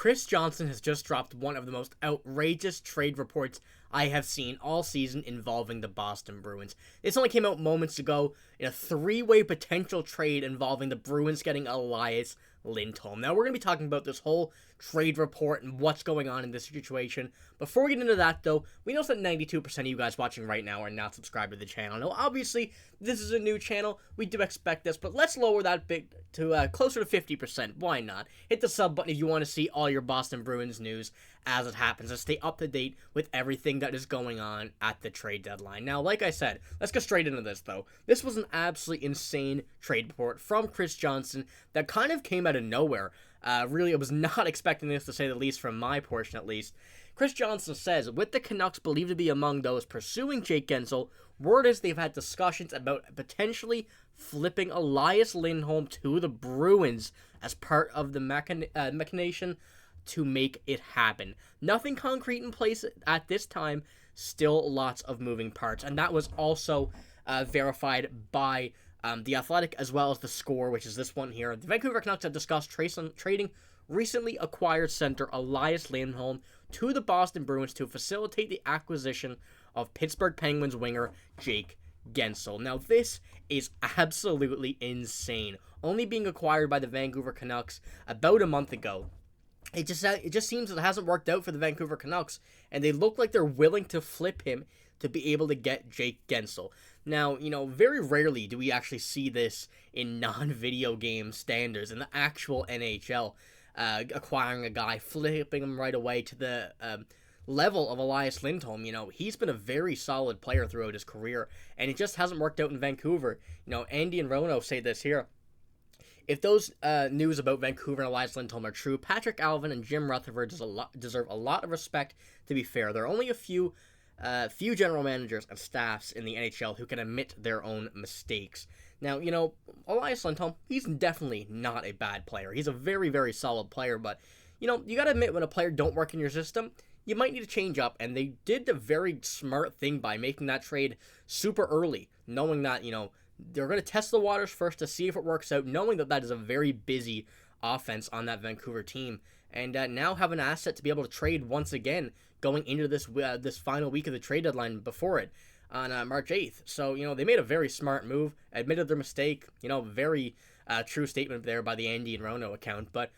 Chris Johnston has just dropped one of the most outrageous trade reports I have seen all season involving the Boston Bruins. This only came out moments ago in a three-way potential trade involving the Bruins getting Elias Lindholm. Now, we're going to be talking about this whole trade report and what's going on in this situation. Before we get into that, though, we know that 92% of you guys watching right now are not subscribed to the channel. Now, obviously, this is a new channel. We do expect this, but let's lower that bit to closer to 50%. Why not? Hit the sub button if you want to see all your Boston Bruins news as it happens, and stay up to date with everything that is going on at the trade deadline. Now, like I said, let's get straight into this, though. This was an absolutely insane trade report from Chris Johnston that kind of came out of nowhere. Really, I was not expecting this, to say the least, from my portion at least. Chris Johnston says, with the Canucks believed to be among those pursuing Jake Guentzel, word is they've had discussions about potentially flipping Elias Lindholm to the Bruins as part of the machination to make it happen. Nothing concrete in place at this time, still lots of moving parts, and that was also verified by The Athletic, as well as The Score, which is this one here. The Vancouver Canucks have discussed trading recently acquired center Elias Lindholm to the Boston Bruins to facilitate the acquisition of Pittsburgh Penguins winger Jake Guentzel. Now, this is absolutely insane. Only being acquired by the Vancouver Canucks about a month ago. It just seems that it hasn't worked out for the Vancouver Canucks, and they look like they're willing to flip him to be able to get Jake Guentzel. Now, very rarely do we actually see this in non-video game standards, in the actual NHL, acquiring a guy, flipping him right away to the level of Elias Lindholm. He's been a very solid player throughout his career, and it just hasn't worked out in Vancouver. Andy and Rono say this here. If those news about Vancouver and Elias Lindholm are true, Patrick Alvin and Jim Rutherford deserve a lot of respect, to be fair. There are only a few general managers and staffs in the NHL who can admit their own mistakes. Now, Elias Lindholm, he's definitely not a bad player. He's a very, very solid player, but, you got to admit when a player don't work in your system, you might need to change up, and they did the very smart thing by making that trade super early, knowing that, they're going to test the waters first to see if it works out, knowing that that is a very busy offense on that Vancouver team, and now have an asset to be able to trade once again going into this final week of the trade deadline before it on March 8th. So, they made a very smart move, admitted their mistake, very true statement there by the Andy and Rono account, but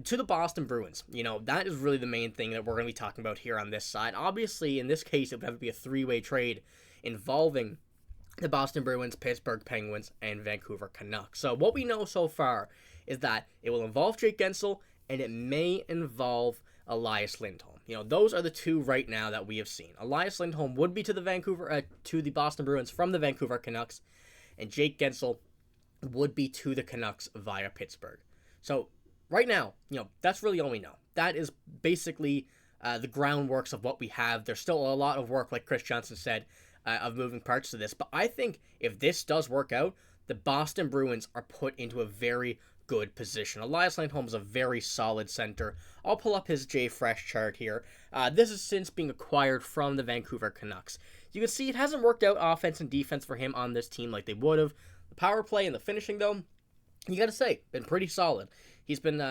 to the Boston Bruins, that is really the main thing that we're going to be talking about here on this side. Obviously, in this case, it would have to be a three-way trade involving the Boston Bruins, Pittsburgh Penguins, and Vancouver Canucks. So what we know so far is that it will involve Jake Guentzel, and it may involve Elias Lindholm. Those are the two right now that we have seen. Elias Lindholm would be to the Boston Bruins from the Vancouver Canucks, and Jake Guentzel would be to the Canucks via Pittsburgh. So right now, that's really all we know. That is basically the groundworks of what we have. There's still a lot of work, like Chris Johnston said, of moving parts to this. But I think if this does work out, the Boston Bruins are put into a very good position. Elias Lindholm is a very solid center. I'll pull up his JFresh chart here. This is since being acquired from the Vancouver Canucks. You can see it hasn't worked out offense and defense for him on this team like they would have. The power play and the finishing, though, you got to say, been pretty solid. He's been,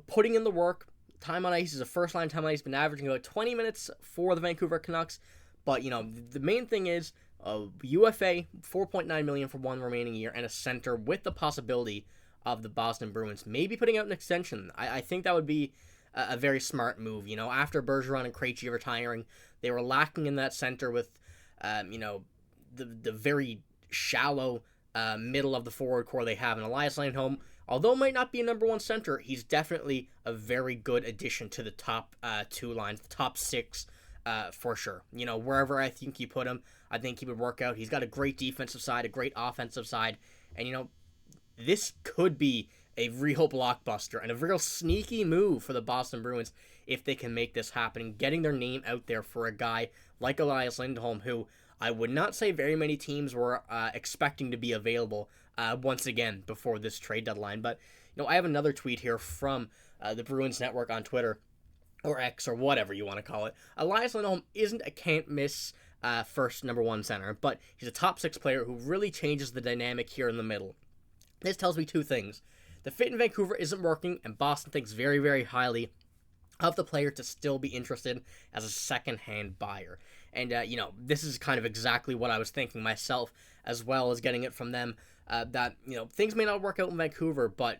putting in the work. Time on ice is a first-line time on ice. He's been averaging about 20 minutes for the Vancouver Canucks. But, the main thing is UFA, $4.9 million for one remaining year, and a center with the possibility of the Boston Bruins maybe putting out an extension. I think that would be a very smart move. After Bergeron and Krejci retiring, they were lacking in that center with, the very shallow middle of the forward core they have. And Elias Lindholm, although might not be a number one center, he's definitely a very good addition to the top two lines, the top six, for sure. Wherever I think you put him, I think he would work out. He's got a great defensive side, a great offensive side, and this could be a real blockbuster and a real sneaky move for the Boston Bruins if they can make this happen and getting their name out there for a guy like Elias Lindholm, who I would not say very many teams were expecting to be available once again before this trade deadline. But I have another tweet here from the Bruins Network on Twitter, or X, or whatever you want to call it. Elias Lindholm isn't a can't-miss first number one center, but he's a top six player who really changes the dynamic here in the middle. This tells me two things. The the fit in Vancouver isn't working, and Boston thinks very, very highly of the player to still be interested as a second-hand buyer. And, this is kind of exactly what I was thinking myself, as well as getting it from them, that, things may not work out in Vancouver, but,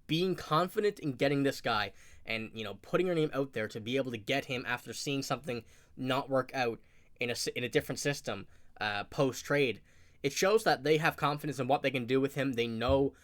being confident in getting this guy and, putting your name out there to be able to get him after seeing something not work out in a different system post-trade, it shows that they have confidence in what they can do with him. They know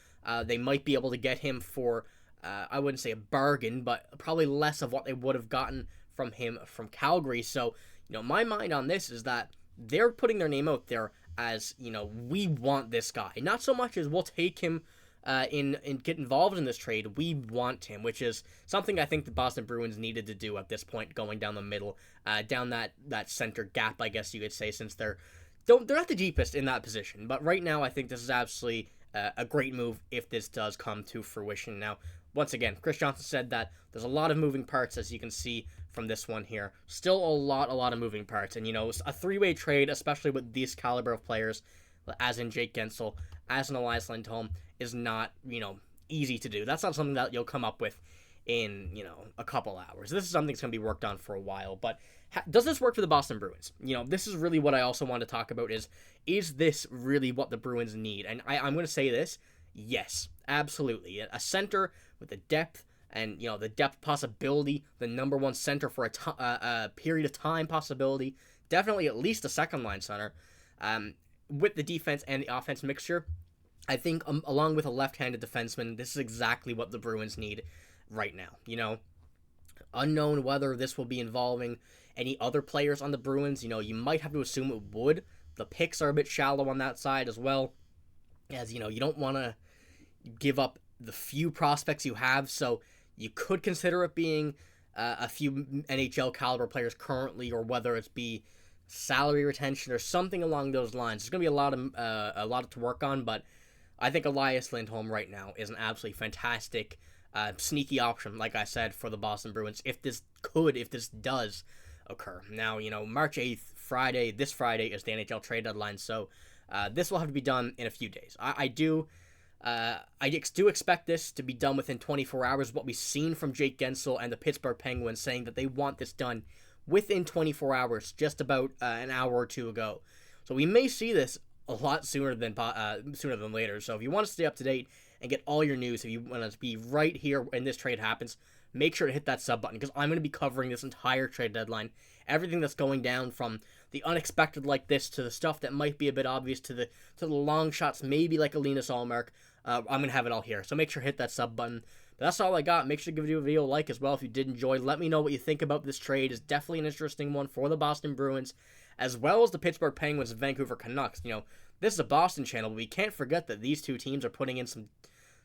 they might be able to get him for, I wouldn't say a bargain, but probably less of what they would have gotten from him from Calgary. So, my mind on this is that they're putting their name out there as, we want this guy. Not so much as we'll take him and get involved in this trade. We want him, which is something I think the Boston Bruins needed to do at this point, going down the middle, down that center gap, I guess you could say, since they're not the deepest in that position. But right now, I think this is absolutely a great move if this does come to fruition. Now, once again, Chris Johnston said that there's a lot of moving parts, as you can see from this one here. Still a lot of moving parts. And, a three-way trade, especially with these caliber of players, as in Jake Guentzel, as in Elias Lindholm, is not, easy to do. That's not something that you'll come up with in, a couple hours. This is something that's going to be worked on for a while. But does this work for the Boston Bruins? This is really what I also want to talk about is this really what the Bruins need? And I'm going to say this. Yes, absolutely. A center with the depth and, the depth possibility, the number one center for a period of time possibility, definitely at least a second-line center, with the defense and the offense mixture. I think along with a left-handed defenseman, this is exactly what the Bruins need right now. Unknown whether this will be involving any other players on the Bruins. You might have to assume it would. The picks are a bit shallow on that side as well, as, you don't want to give up the few prospects you have, so you could consider it being a few NHL caliber players currently, or whether it's be salary retention or something along those lines. There's going to be a lot to work on, but I think Elias Lindholm right now is an absolutely fantastic, sneaky option, like I said, for the Boston Bruins, if this does occur. Now, March 8th, this Friday is the NHL trade deadline, so this will have to be done in a few days. I do expect this to be done within 24 hours. What we've seen from Jake Guentzel and the Pittsburgh Penguins saying that they want this done within 24 hours, just about an hour or two ago. So we may see this a lot sooner than later. So if you want to stay up to date and get all your news, if you want to be right here when this trade happens, make sure to hit that sub button, because I'm going to be covering this entire trade deadline. Everything that's going down, from the unexpected like this to the stuff that might be a bit obvious to the long shots, maybe like a Linus Ullmark. I'm going to have it all here. So make sure to hit that sub button. But that's all I got. Make sure to give the video a like as well if you did enjoy. Let me know what you think about this trade. It's definitely an interesting one for the Boston Bruins, as well as the Pittsburgh Penguins and Vancouver Canucks. This is a Boston channel, but we can't forget that these two teams are putting in some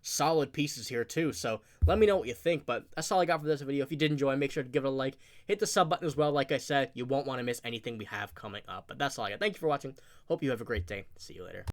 solid pieces here too. So let me know what you think. But that's all I got for this video. If you did enjoy, make sure to give it a like. Hit the sub button as well. Like I said, you won't want to miss anything we have coming up. But that's all I got. Thank you for watching. Hope you have a great day. See you later.